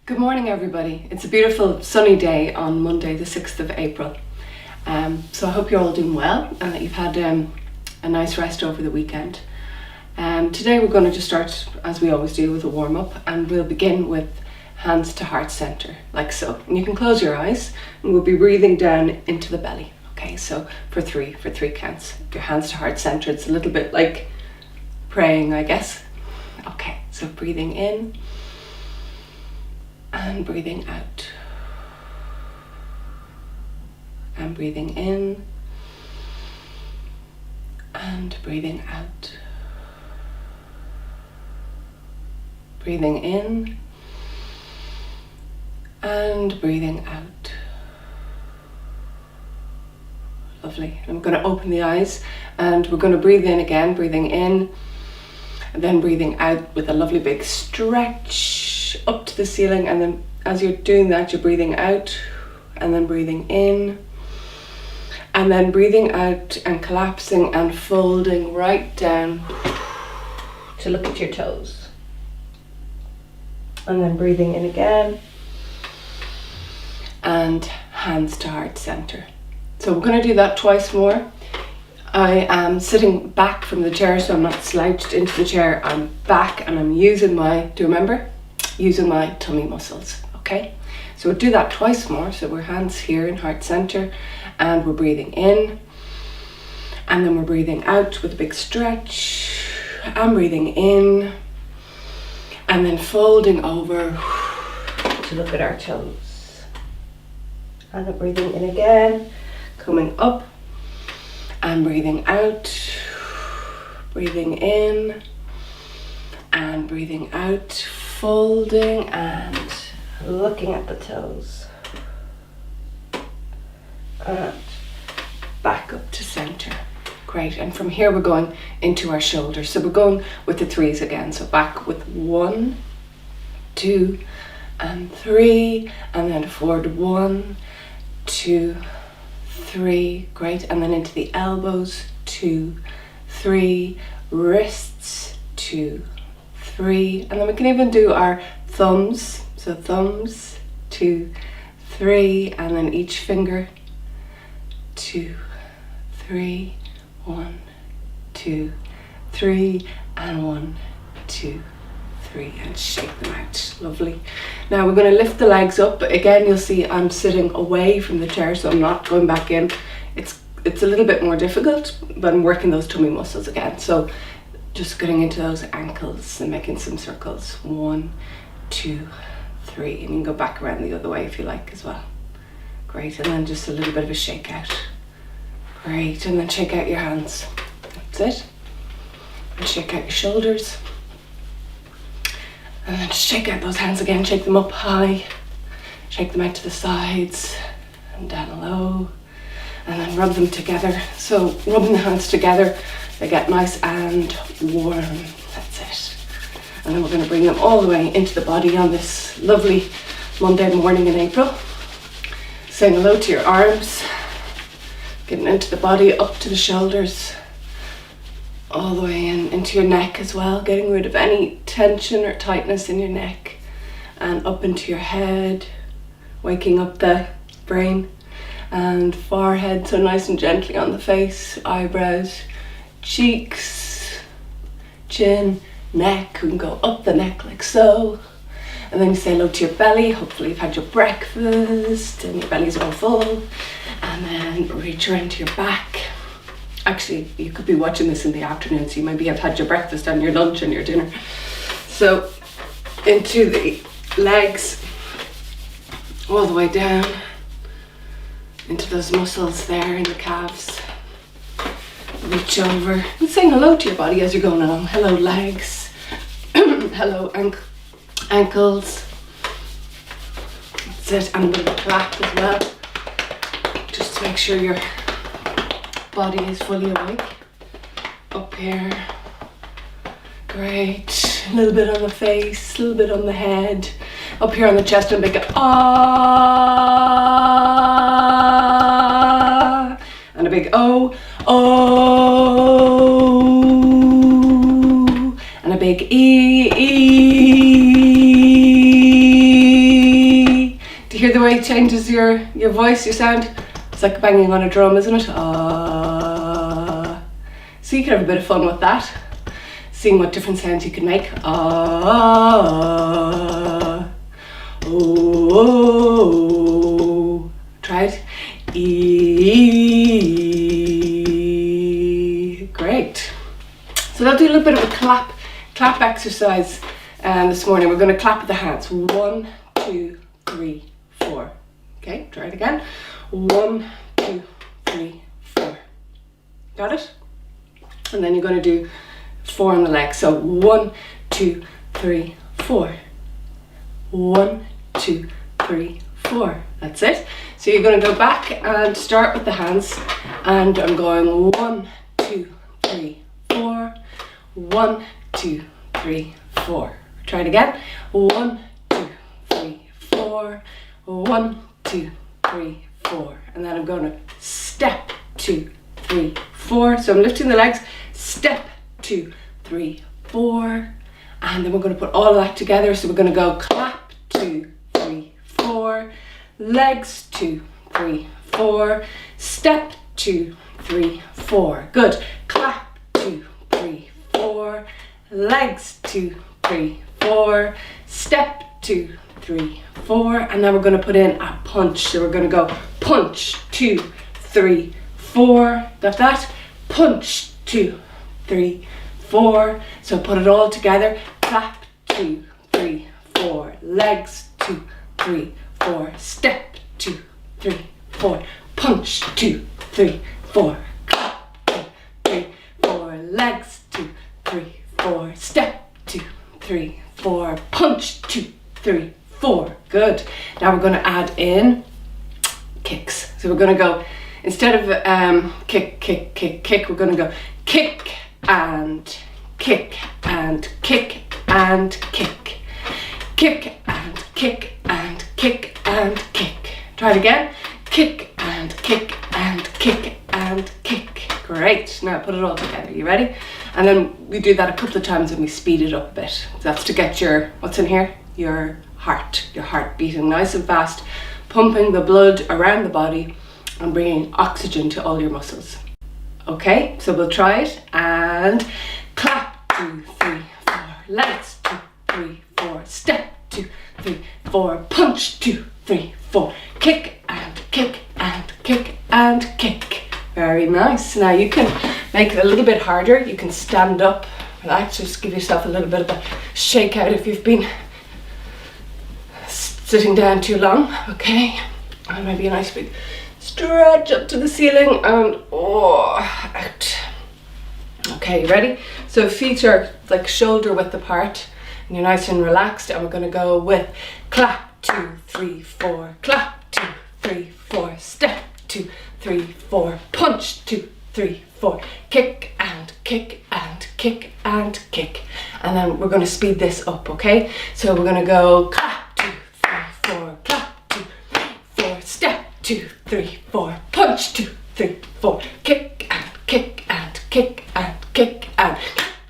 Good morning, everybody. It's a beautiful sunny day on Monday, the 6th of April. So I hope you're all doing well and that you've had a nice rest over the weekend. Today we're going to just start, as we always do, with a warm-up, and we'll begin with hands to heart center, like so. And you can close your eyes and we'll be breathing down into the belly. Okay, so for three counts. Your hands to heart center, it's a little bit like praying, I guess. Okay, so breathing in and breathing out, and breathing in and breathing out, breathing in and breathing out. Lovely. And we're going to open the eyes and we're going to breathe in again, breathing in and then breathing out with a lovely big stretch up to the ceiling. And then as you're doing that, you're breathing out and then breathing in and then breathing out and collapsing and folding right down to look at your toes. And then breathing in again and hands to heart center. So we're going to do that twice more. I am sitting back from the chair, so I'm not slouched into the chair. I'm back and I'm using my, do you remember? Using my tummy muscles, okay? So we'll do that twice more. So we're hands here in heart center and we're breathing in and then we're breathing out with a big stretch and breathing in and then folding over to look at our toes. And then breathing in again, coming up and breathing out, breathing in and breathing out, folding and looking at the toes and back up to center. Great. And from here we're going into our shoulders, so we're going with the threes again. So back with 1, 2 and 3 and then forward 1, 2, 3, great, and then into the elbows, 2, 3, wrists, 2, 3, and then we can even do our thumbs, so thumbs, 2, 3, and then each finger, 2, 3, 1, 2, 3, and 1, 2, 3, and shake them out. Lovely. Now we're going to lift the legs up, but again you'll see I'm sitting away from the chair, so I'm not going back in. It's a little bit more difficult, but I'm working those tummy muscles again. So just getting into those ankles and making some circles. 1, 2, 3, and you can go back around the other way if you like as well. Great, and then just a little bit of a shake out. Great, and then shake out your hands. That's it. And shake out your shoulders. And then shake out those hands again, shake them up high, shake them out to the sides and down low, and then rub them together. So rubbing the hands together, they get nice and warm. That's it. And then we're going to bring them all the way into the body on this lovely Monday morning in April. Saying hello to your arms, getting into the body, up to the shoulders, all the way in into your neck as well, getting rid of any tension or tightness in your neck, and up into your head, waking up the brain, and forehead, so nice and gently on the face, eyebrows, cheeks, chin, neck. We can go up the neck like so, and then you say hello to your belly. Hopefully you've had your breakfast and your belly's all full, and then reach around to your back. Actually, you could be watching this in the afternoon, so you maybe have had your breakfast and your lunch and your dinner. So into the legs, all the way down, into those muscles there in the calves. Reach over and saying hello to your body as you're going along. Hello legs, hello ankles. That's it, and a little back as well, just to make sure your body is fully awake. Up here. Great. A little bit on the face, a little bit on the head. Up here on the chest, and big ah, and a big oh, oh, and a big e, changes your voice, your sound. It's like banging on a drum, isn't it? So you can have a bit of fun with that, seeing what different sounds you can make. Try it. Great. So I'll do a little bit of a clap exercise this morning. We're going to clap with the hands. 1, 2, 3, 4. Okay, try it again. 1, 2, 3, 4. Got it? And then you're going to do 4 on the legs. So 1, 2, 3, 4. 1, 2, 3, 4. That's it. So you're going to go back and start with the hands, and I'm going 1, 2, 3, 4. 1, 2, 3, 4. Try it again. 1, 2, 3, 4. 1, 2, 3, 4. And then I'm going to step 2, 3, 4. So I'm lifting the legs. Step 2, 3, 4. And then we're going to put all of that together. So we're going to go clap 2, 3, 4. Legs 2, 3, 4. Step 2, 3, 4. Good. Clap 2, 3, 4. Legs 2, 3, 4. Step 2, 3, 4. And then we're going to put in a punch. So we're going to go punch 2, 3, 4. Got that? Punch 2, 3, 4. So put it all together. Clap 2, 3, 4. Legs 2, 3, 4. Step 2, 3, 4. Punch 2, 3, 4. Clap 2, 3, 4. Legs 2, 3, 4. Step 2, 3, 4. Punch 2, 3, 4. Good. Now we're going to add in kicks. So we're going to go, instead of kick, kick, kick, kick, we're going to go kick and kick and kick and kick. Kick and kick and kick and kick. Try it again. Kick and kick and kick and kick. Great. Now put it all together. You ready? And then we do that a couple of times and we speed it up a bit. That's to get your, what's in here? Your heart beating nice and fast, pumping the blood around the body and bringing oxygen to all your muscles. Okay, so we'll try it, and clap 2, 3, 4. Legs 2, 3, 4. Step 2, 3, 4. Punch 2, 3, 4. Kick and kick and kick and kick. Very nice. Now you can make it a little bit harder. You can stand up, relax, just give yourself a little bit of a shake out if you've been sitting down too long. Okay, and maybe a nice big stretch up to the ceiling and out. Okay, ready? So feet are like shoulder width apart and you're nice and relaxed, and we're going to go with clap 2, 3, 4. Clap 2, 3, 4. Step 2, 3, 4. Punch 2, 3, 4. Kick and kick and kick and kick. And then we're going to speed this up, okay? So we're going to go clap 2, 3, 4. Clap 2, 3, 4. Step 2, 3, 4. Punch 2, 3, 4. Kick and kick and kick and kick and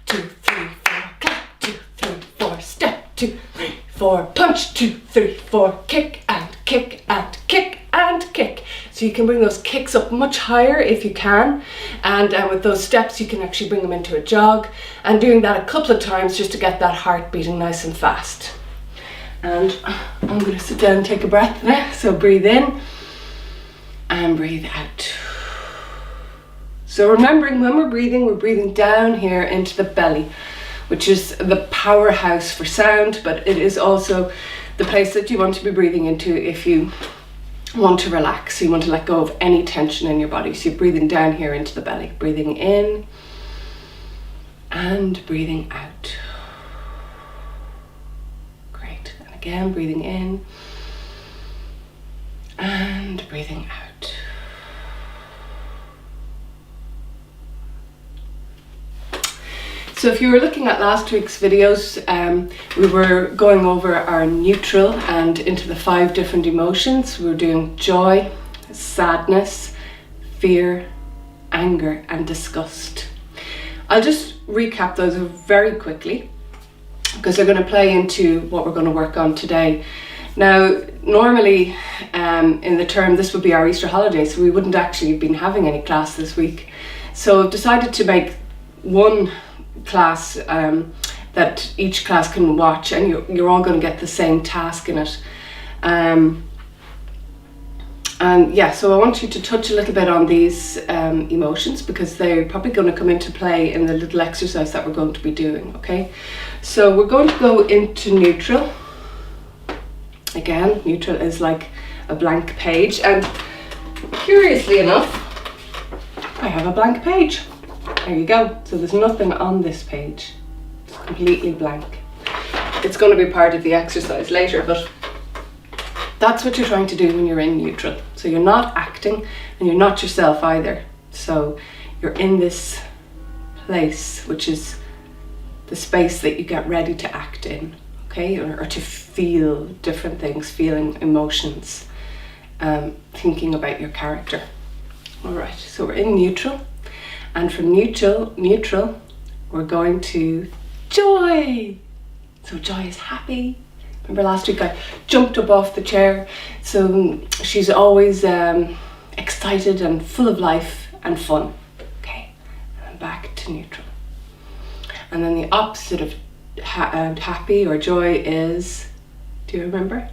2, 3, 4. Clap 2, 3, 4. Step 2, 3, 4. Punch 2, 3, 4. Kick and kick and kick and kick. So you can bring those kicks up much higher if you can, and with those steps you can actually bring them into a jog, and doing that a couple of times just to get that heart beating nice and fast. And I'm going to sit down and take a breath now. So breathe in and breathe out. So remembering when we're breathing down here into the belly, which is the powerhouse for sound, but it is also the place that you want to be breathing into if you want to relax, so you want to let go of any tension in your body. So you're breathing down here into the belly, breathing in and breathing out. Great. And again, breathing in and breathing out. So if you were looking at last week's videos, we were going over our neutral and into the 5 different emotions. We were doing joy, sadness, fear, anger, and disgust. I'll just recap those very quickly because they're going to play into what we're going to work on today. Now, normally in the term, this would be our Easter holiday, so we wouldn't actually have been having any class this week. So I've decided to make one class that each class can watch, and you're all going to get the same task in it. And yeah, so I want you to touch a little bit on these emotions, because they're probably going to come into play in the little exercise that we're going to be doing, okay? So we're going to go into neutral. Again, neutral is like a blank page, and curiously enough, I have a blank page. There you go. So there's nothing on this page. It's completely blank. It's going to be part of the exercise later, but that's what you're trying to do when you're in neutral. So you're not acting and you're not yourself either. So you're in this place, which is the space that you get ready to act in, okay? Or to feel different things, feeling emotions, thinking about your character. All right, so we're in neutral. And from neutral, we're going to joy. So joy is happy. Remember last week I jumped up off the chair. So she's always excited and full of life and fun. Okay, and back to neutral. And then the opposite of happy or joy is, do you remember?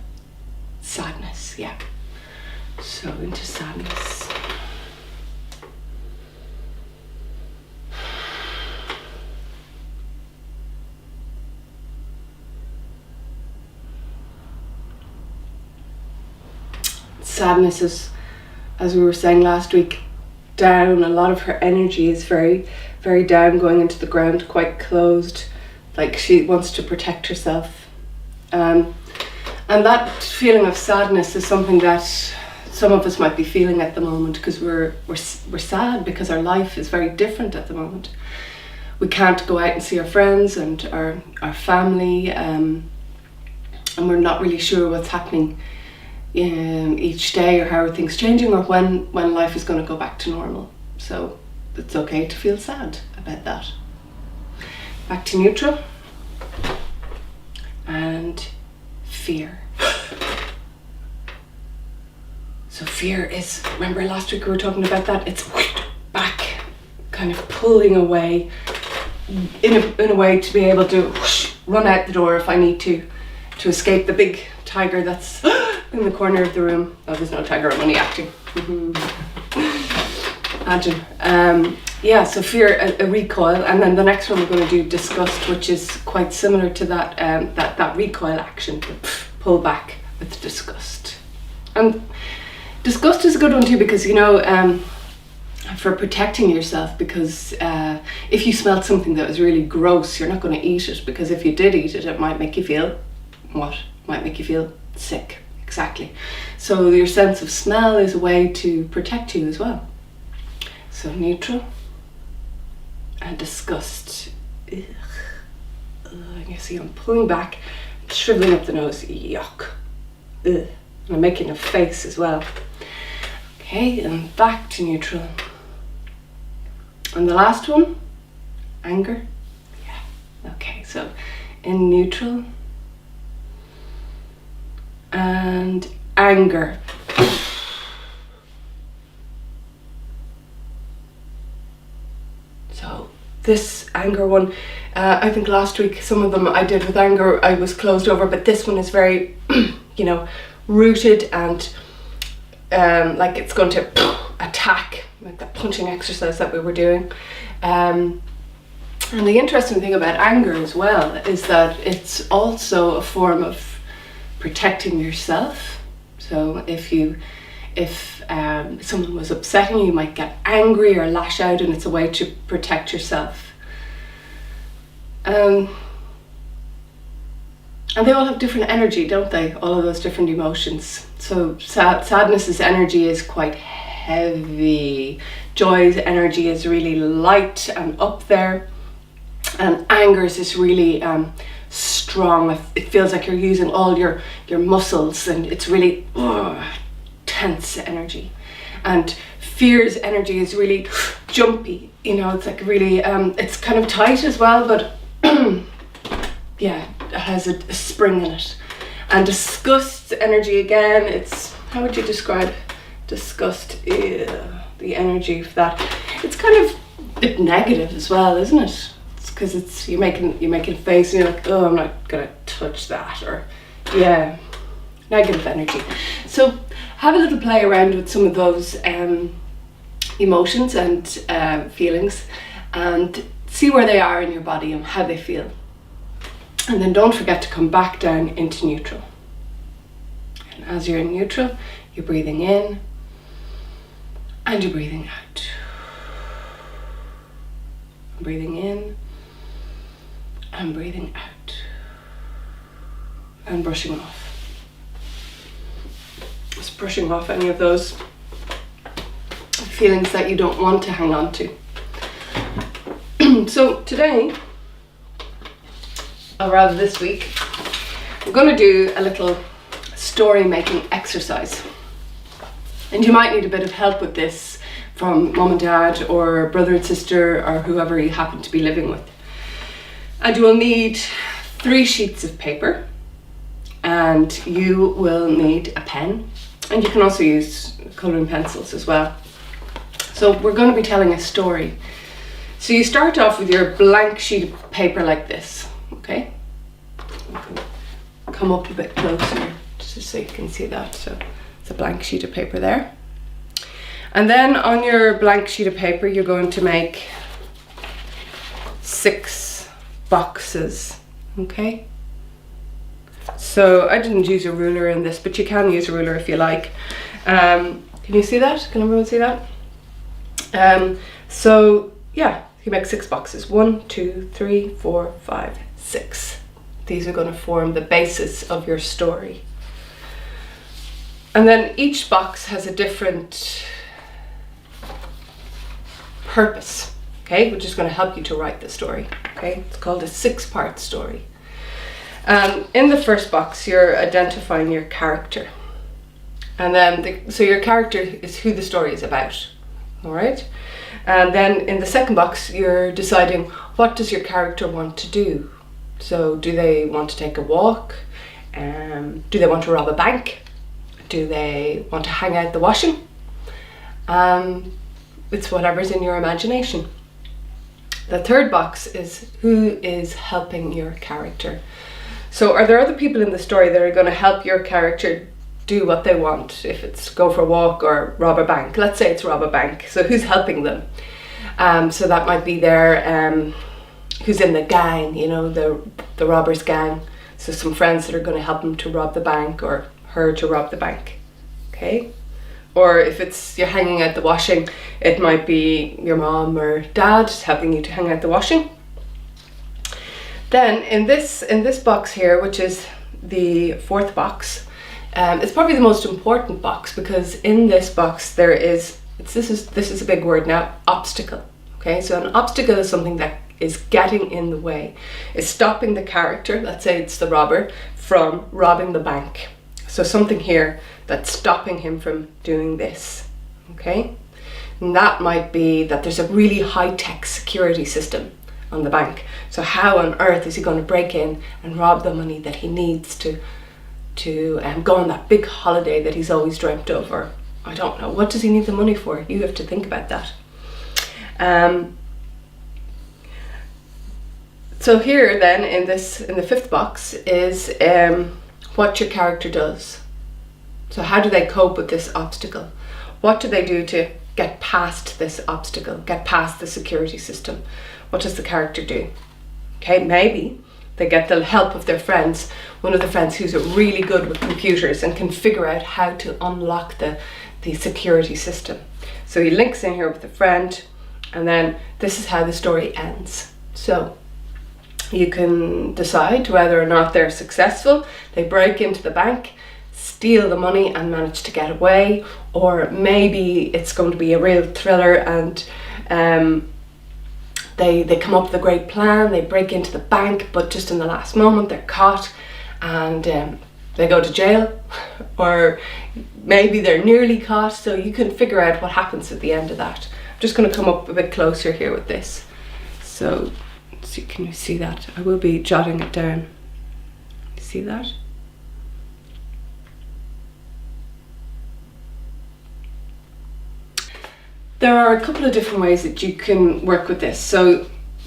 Sadness, yeah. So into sadness. Sadness is, as we were saying last week, down. A lot of her energy is very, very down, going into the ground, quite closed, like she wants to protect herself. And that feeling of sadness is something that some of us might be feeling at the moment, because we're sad because our life is very different at the moment. We can't go out and see our friends and our family, and we're not really sure what's happening each day, or how are things changing, or when life is going to go back to normal. So it's okay to feel sad about that. Back to neutral. And fear. So fear is, remember last week we were talking about that, it's back, kind of pulling away in a way to be able to run out the door if I need to escape the big tiger that's in the corner of the room. Oh, there's no tiger, I'm only acting. Imagine. Yeah, so fear, a recoil, and then the next one we're going to do disgust, which is quite similar to that that recoil action, to pull back with disgust. And disgust is a good one too, because for protecting yourself, because if you smelled something that was really gross, you're not going to eat it, because if you did eat it, it might make you feel what? Might make you feel sick. Exactly. So your sense of smell is a way to protect you as well. So neutral and disgust. Ugh. And you see I'm pulling back, shriveling up the nose. Yuck. Ugh. And I'm making a face as well. Okay, and back to neutral. And the last one, anger. Yeah. Okay, so in neutral and anger. So this anger one, I think last week some of them I did with anger, I was closed over, but this one is very, rooted and like it's going to attack, like that punching exercise that we were doing. And the interesting thing about anger as well is that it's also a form of protecting yourself. So if someone was upsetting you, you might get angry or lash out, and it's a way to protect yourself. And they all have different energy, don't they? All of those different emotions. So sadness's energy is quite heavy. Joy's energy is really light and up there. And anger's is really strong. It feels like you're using all your muscles, and it's really tense energy. And fear's energy is really jumpy. It's like really, it's kind of tight as well, but yeah, it has a spring in it. And disgust energy again, it's, how would you describe disgust? The energy for that. It's kind of a bit negative as well, isn't it? It's because it's you're making a face and you're like, oh, I'm not gonna touch that, or yeah, negative energy. So have a little play around with some of those emotions and feelings, and see where they are in your body and how they feel. And then don't forget to come back down into neutral. And as you're in neutral, you're breathing in and you're breathing out. Breathing in and breathing out. And brushing off. Just brushing off any of those feelings that you don't want to hang on to. So today, or rather this week, I'm going to do a little story making exercise. And you might need a bit of help with this from mom and dad or brother and sister or whoever you happen to be living with. And you will need 3 sheets of paper, and you will need a pen, and you can also use colouring pencils as well. So we're going to be telling a story. So you start off with your blank sheet of paper like this, okay? Come up a bit closer just so you can see that. So it's a blank sheet of paper there. And then on your blank sheet of paper, you're going to make 6 boxes, okay? So I didn't use a ruler in this, but you can use a ruler if you like. Can you see that? Can everyone see that? So yeah, you make 6 boxes. 1, 2, 3, 4, 5, 6. These are going to form the basis of your story. And then each box has a different purpose, okay, which is going to help you to write the story, okay? It's called a 6-part story. In the first box, you're identifying your character. And then, so your character is who the story is about, all right? And then in the second box, you're deciding what does your character want to do. So do they want to take a walk? Do they want to rob a bank? Do they want to hang out the washing? It's whatever's in your imagination. The third box is who is helping your character. So are there other people in the story that are going to help your character do what they want? If it's go for a walk or rob a bank. Let's say it's rob a bank. So who's helping them? So that might be their, who's in the gang, you know, the robbers gang. So some friends that are going to help them to rob the bank or her to rob the bank, okay? Or if it's you're hanging out the washing, it might be your mom or dad helping you to hang out the washing. Then in this box here, which is the 4th box, it's probably the most important box, because in this box there is, this is a big word now, obstacle. Okay, so an obstacle is something that is getting in the way, is stopping the character, let's say it's the robber, from robbing the bank. So something here that's stopping him from doing this, okay? And that might be that there's a really high-tech security system on the bank. So how on earth is he going to break in and rob the money that he needs to go on that big holiday that he's always dreamt of? Or I don't know, what does he need the money for? You have to think about that. So here then in the 5th box is what your character does. So how do they cope with this obstacle? What do they do to get past this obstacle, get past the security system? What does the character do? Okay, maybe they get the help of their friends, one of the friends who's really good with computers and can figure out how to unlock the security system. So he links in here with a friend, and then this is how the story ends. So you can decide whether or not they're successful. They break into the bank, steal the money and manage to get away, or maybe it's going to be a real thriller and they come up with a great plan. They break into the bank, but just in the last moment they're caught and they go to jail, or maybe they're nearly caught. So you can figure out what happens at the end of that. I'm just going to come up a bit closer here with this. So can you see that? I will be jotting it down. You see that? There are a couple of different ways that you can work with this. So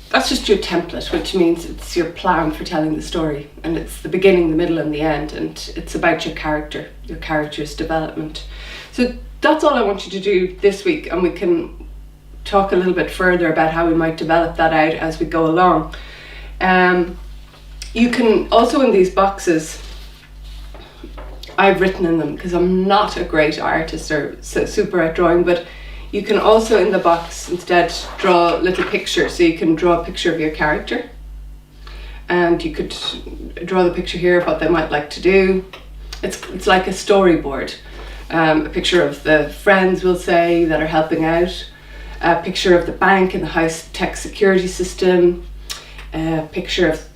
that's just your template, which means it's your plan for telling the story, and it's the beginning, the middle and the end, and it's about your character's development. So that's all I want you to do this week, and we can talk a little bit further about how we might develop that out as we go along. You can also, in these boxes, I've written in them because I'm not a great artist or super at drawing, but you can also in the box instead draw little pictures. So you can draw a picture of your character, and you could draw the picture here of what they might like to do. It's like a storyboard. A picture of the friends, we'll say, that are helping out. A picture of the bank and the high-tech security system. A picture of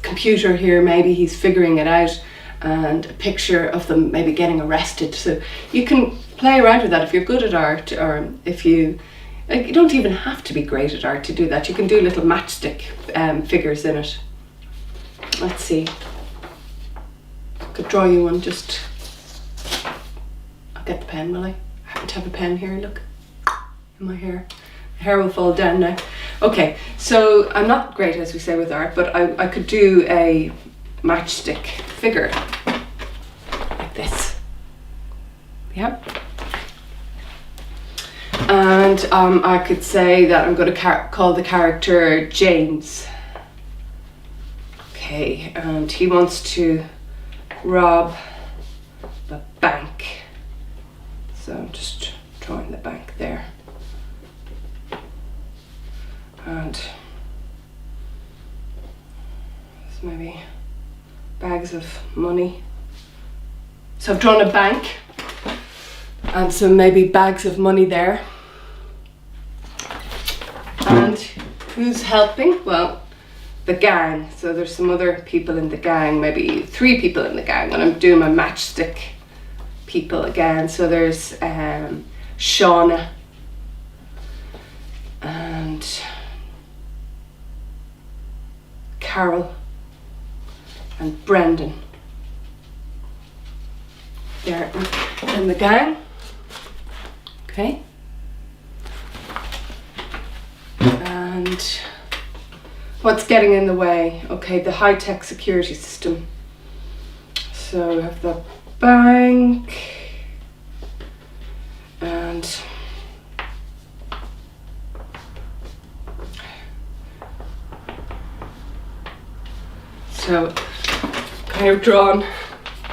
computer here, maybe he's figuring it out, and a picture of them maybe getting arrested. So you can play around with that if you're good at art, or if you don't even have to be great at art to do that. You can do little matchstick figures in it. Let's see, I could draw you one. Just, I'll get the pen, will I? I happen to have a pen here, look, in my hair. The hair will fall down now. Okay, so I'm not great, as we say, with art, but I could do a matchstick figure like this. Yeah. And I could say that I'm going to call the character James. Okay, and he wants to rob the bank. So I'm just drawing the bank there. And there's maybe bags of money. So I've drawn a bank and some maybe bags of money there. And who's helping? Well, the gang. So there's some other people in the gang, maybe 3 people in the gang, and I'm doing my matchstick people again. So there's Shauna and Carol and Brendan. They're in the gang. Okay. And what's getting in the way? Okay, the high-tech security system. So we have the bank and so kind of drawn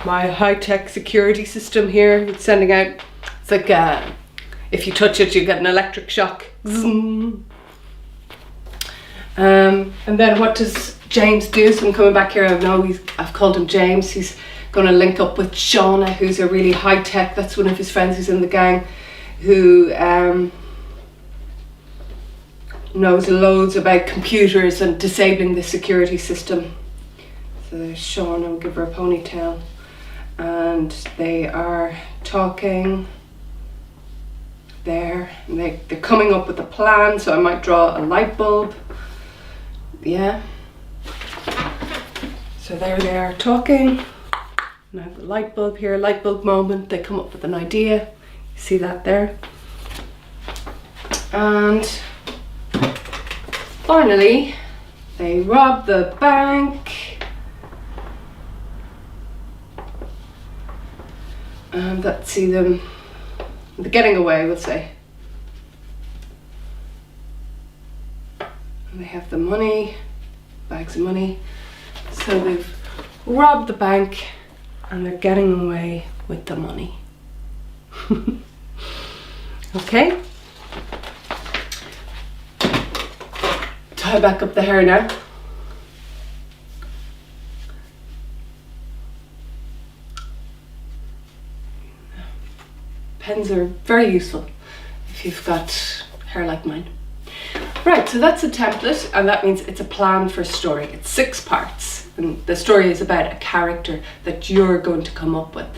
my high-tech security system here. It's sending out, it's like if you touch it you get an electric shock. Zoom. And then what does James do? So I'm coming back here, I've called him James. He's going to link up with Shauna, who's a really high-tech, that's one of his friends who's in the gang, who knows loads about computers and disabling the security system. So there's Shauna, we'll give her a ponytail. And they are talking there. And they're coming up with a plan, so I might draw a light bulb. Yeah. So there they are talking. And I have a light bulb here, light bulb moment. They come up with an idea. You see that there? And finally, they rob the bank. And let's see them, they're getting away, we'll say. And they have the money, bags of money. So they've robbed the bank and they're getting away with the money. Okay. Tie back up the hair now. Pens are very useful if you've got hair like mine. Right, so that's a template, and that means it's a plan for a story. It's 6 parts, and the story is about a character that you're going to come up with.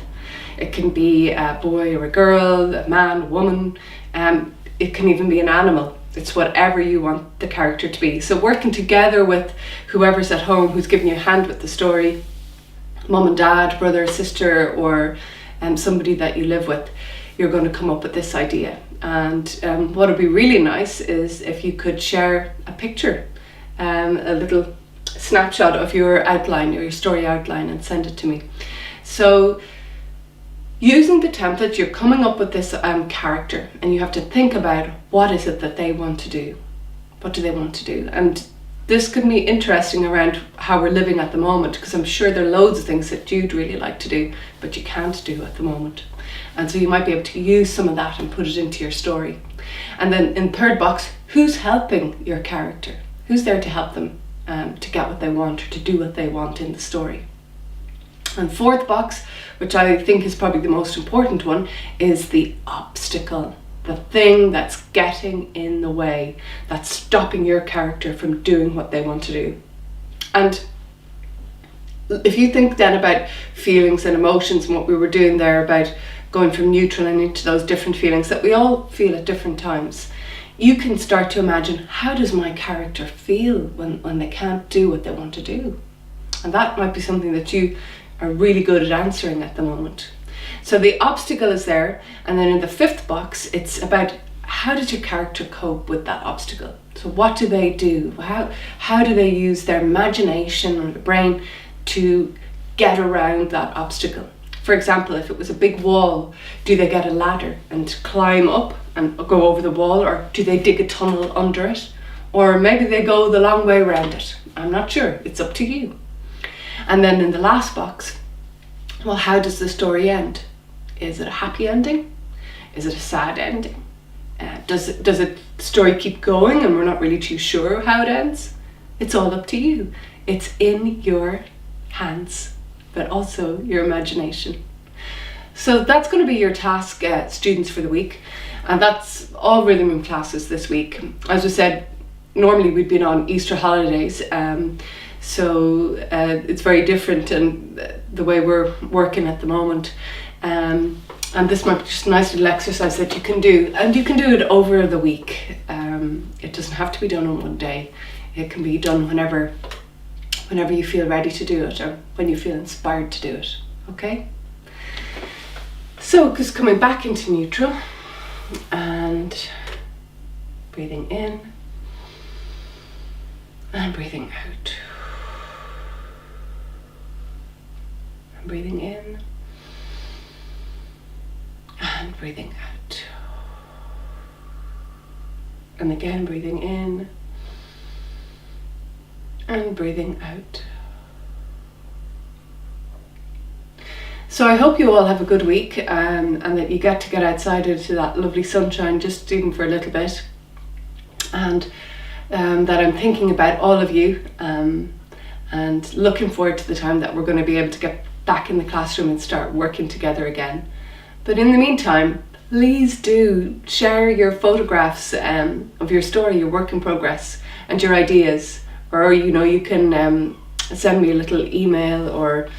It can be a boy or a girl, a man, a woman, it can even be an animal. It's whatever you want the character to be. So working together with whoever's at home who's giving you a hand with the story, mum and dad, brother, sister, or somebody that you live with, you're going to come up with this idea. And what would be really nice is if you could share a picture, a little snapshot of your outline or your story outline, and send it to me. So using the template, you're coming up with this character, and you have to think about what is it that they want to do. What do they want to do? And this could be interesting around how we're living at the moment, because I'm sure there are loads of things that you'd really like to do, but you can't do at the moment. And so you might be able to use some of that and put it into your story. And then in third box, who's helping your character? Who's there to help them to get what they want or to do what they want in the story? And fourth box, which I think is probably the most important one, is the obstacle. The thing that's getting in the way, that's stopping your character from doing what they want to do. And if you think then about feelings and emotions and what we were doing there about going from neutral and into those different feelings that we all feel at different times, you can start to imagine, how does my character feel when they can't do what they want to do? And that might be something that you are really good at answering at the moment. So the obstacle is there, and then in the fifth box, it's about how does your character cope with that obstacle? So what do they do? How do they use their imagination or the brain to get around that obstacle? For example, if it was a big wall, do they get a ladder and climb up and go over the wall, or do they dig a tunnel under it? Or maybe they go the long way around it. I'm not sure, it's up to you. And then in the last box, well, how does the story end? Is it a happy ending? Is it a sad ending? Does the story keep going and we're not really too sure how it ends? It's all up to you. It's in your hands, but also your imagination. So that's going to be your task, students, for the week. And that's all Rhythm Room classes this week. As I said, normally we'd been on Easter holidays, so it's very different in the way we're working at the moment. And this might be just a nice little exercise that you can do, and you can do it over the week. It doesn't have to be done on one day. It can be done whenever you feel ready to do it, or when you feel inspired to do it. Okay? So just coming back into neutral and breathing in and breathing out. And breathing in and breathing out. And again, breathing in and breathing out. So I hope you all have a good week, and that you get to get outside into that lovely sunshine, just even for a little bit, and that I'm thinking about all of you, and looking forward to the time that we're going to be able to get back in the classroom and start working together again. But in the meantime, please do share your photographs of your story, your work in progress, and your ideas. Or you can send me a little email or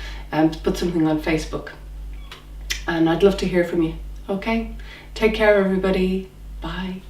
put something on Facebook. And I'd love to hear from you. Okay? Take care, everybody. Bye.